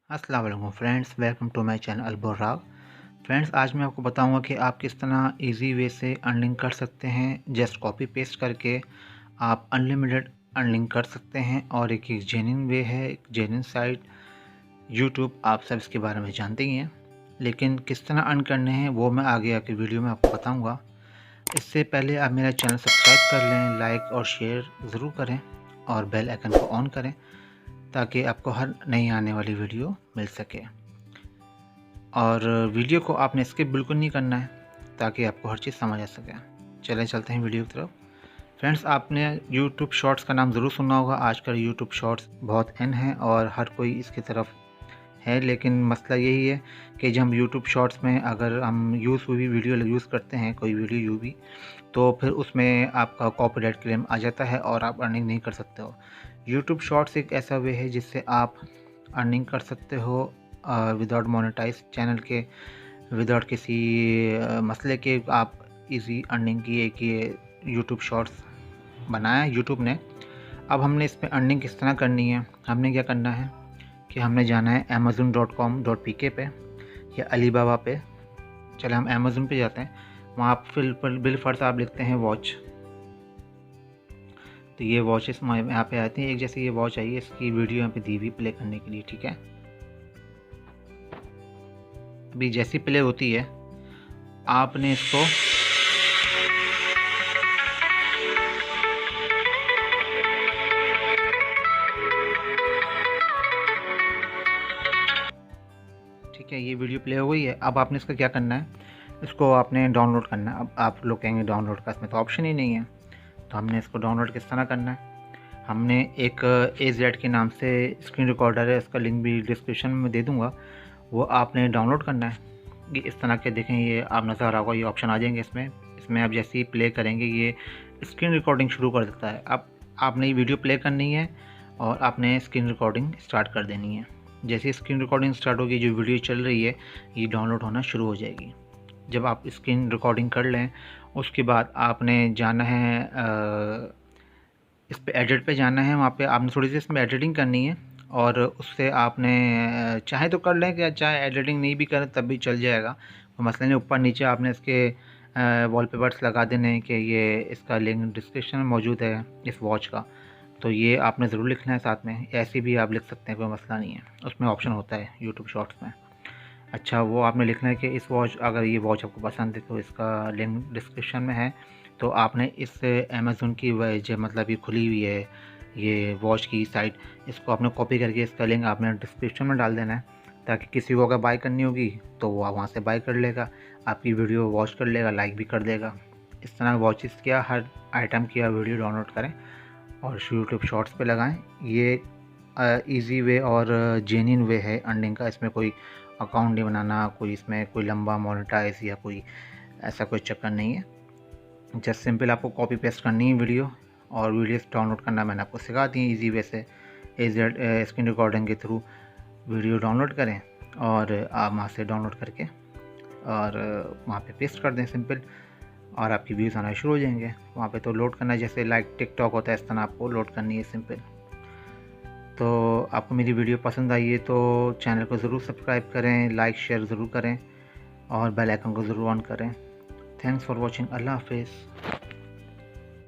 अस्सलाम वालेकुम friends, welcome to my channel Alburraq. Friends, आज मैं आपको बताऊंगा कि आप किस तरह इजी वे से अर्निंग कर सकते हैं। जस्ट कॉपी पेस्ट करके आप अनलिमिटेड अर्निंग कर सकते हैं। और एक जेन्युइन वे है, एक जेन्युइन साइट यूट्यूब, आप सब इसके बारे में जानते ही हैं। लेकिन किस तरह अर्न करने हैं वो मैं आगे आके वीडियो में आपको बताऊँगा। इससे पहले आप मेरा चैनल सब्सक्राइब कर लें, लाइक और शेयर ज़रूर करें और बेल आइकन को ऑन करें ताकि आपको हर नई आने वाली वीडियो मिल सके। और वीडियो को आपने स्किप बिल्कुल नहीं करना है ताकि आपको हर चीज़ समझ आ सके। चलें चलते हैं वीडियो की तरफ। फ्रेंड्स, आपने यूट्यूब शॉर्ट्स का नाम ज़रूर सुना होगा। आजकल यूट्यूब शॉर्ट्स बहुत इन है और हर कोई इसकी तरफ है। लेकिन मसला यही है कि जब हम यूट्यूब शॉर्ट्स में अगर हम हुई वीडियो यूज़ करते हैं, कोई वीडियो भी, तो फिर उसमें आपका कॉपीराइट क्लेम आ जाता है और आप अर्निंग नहीं कर सकते हो। यूट्यूब शॉर्ट्स एक ऐसा वे है जिससे आप अर्निंग कर सकते हो विदाउट मोनेटाइज चैनल के, विदाउट किसी मसले के। आप इजी अर्निंग की एक ये यूट्यूब शॉर्ट्स बनाया यूट्यूब ने। अब हमने इस पर अर्निंग किस तरह करनी है, हमने क्या करना है कि हमने जाना है amazon.com.pk पे या अलीबाबा पे। चले हम अमेज़न पे जाते हैं। वहाँ आप बिल फर्स्ट आप लिखते हैं वॉच, तो ये वॉचेस यहाँ पे आती हैं। एक जैसे ये वॉच आई है, इसकी वीडियो यहाँ पे दी हुई प्ले करने के लिए, ठीक है। अभी जैसी प्ले होती है आपने इसको ठीक है, ये वीडियो प्ले हो गई है। अब आपने इसका क्या करना है, इसको आपने डाउनलोड करना है। अब आप लोग कहेंगे डाउनलोड का इसमें तो ऑप्शन ही नहीं है, तो हमने इसको डाउनलोड किस तरह करना है। हमने एक AZ के नाम से स्क्रीन रिकॉर्डर है, इसका लिंक भी डिस्क्रिप्शन में दे दूँगा, वो आपने डाउनलोड करना है। ये इस तरह के देखें, ये आप नज़र आ रहा होगा, ये ऑप्शन आ जाएंगे इसमें आप जैसे ही प्ले करेंगे ये स्क्रीन रिकॉर्डिंग शुरू कर देता है। अब आपने ये वीडियो प्ले करनी है और आपने स्क्रीन रिकॉर्डिंग स्टार्ट कर देनी है। जैसे स्क्रीन रिकॉर्डिंग स्टार्ट होगी, जो वीडियो चल रही है ये डाउनलोड होना शुरू हो जाएगी। जब आप स्क्रीन रिकॉर्डिंग कर लें उसके बाद आपने जाना है इस पे एडिट पे जाना है। वहाँ पे आपने थोड़ी सी इसमें एडिटिंग करनी है और उससे आपने चाहे तो कर लें, कि चाहे एडिटिंग नहीं भी करें तब भी चल जाएगा, तो मसले नहीं। ऊपर नीचे आपने इसके वॉलपेपर्स लगा देने हैं कि ये इसका लिंक डिस्क्रिप्शन में मौजूद है इस वॉच का, तो ये आपने ज़रूर लिखना है साथ में। ऐसे भी आप लिख सकते हैं, कोई मसला नहीं है, उसमें ऑप्शन होता है यूट्यूब शॉर्ट्स में। अच्छा, वो आपने लिखना है कि इस वॉच, अगर ये वॉच आपको पसंद है तो इसका लिंक डिस्क्रिप्शन में है। तो आपने इस अमेज़न की जो मतलब ये खुली हुई है ये वॉच की साइट, इसको आपने कॉपी करके इसका लिंक आपने डिस्क्रिप्शन में डाल देना है, ताकि किसी को अगर बाय करनी होगी तो वो वहाँ से बाय कर लेगा, आपकी वीडियो वॉच कर लेगा, लाइक भी कर देगा। इस तरह वॉचेस क्या हर आइटम की आप वीडियो डाउनलोड करें और यूट्यूब शॉर्ट्स पे लगाएं। ये इजी वे और जेन्युइन वे है अर्निंग का। इसमें कोई अकाउंट नहीं बनाना, कोई इसमें कोई लंबा मोनेटाइज या कोई ऐसा कोई चक्कर नहीं है। जस्ट सिंपल आपको कॉपी पेस्ट करनी है वीडियो, और वीडियोस डाउनलोड करना मैंने आपको सिखा दी है इजी वे से। AZ स्क्रीन रिकॉर्डिंग के थ्रू वीडियो डाउनलोड करें और आप वहाँ से डाउनलोड करके और वहाँ पे पेस्ट कर दें सिंपल, और आपकी व्यूज़ आना शुरू हो जाएंगे। वहाँ पे तो लोड करना है, जैसे लाइक टिकटॉक होता है, इस तरह आपको लोड करनी है सिंपल। तो आपको मेरी वीडियो पसंद आई है तो चैनल को ज़रूर सब्सक्राइब करें, लाइक शेयर ज़रूर करें और बेल आइकन को ज़रूर ऑन करें। Thanks for watching. अल्लाह हाफिज़।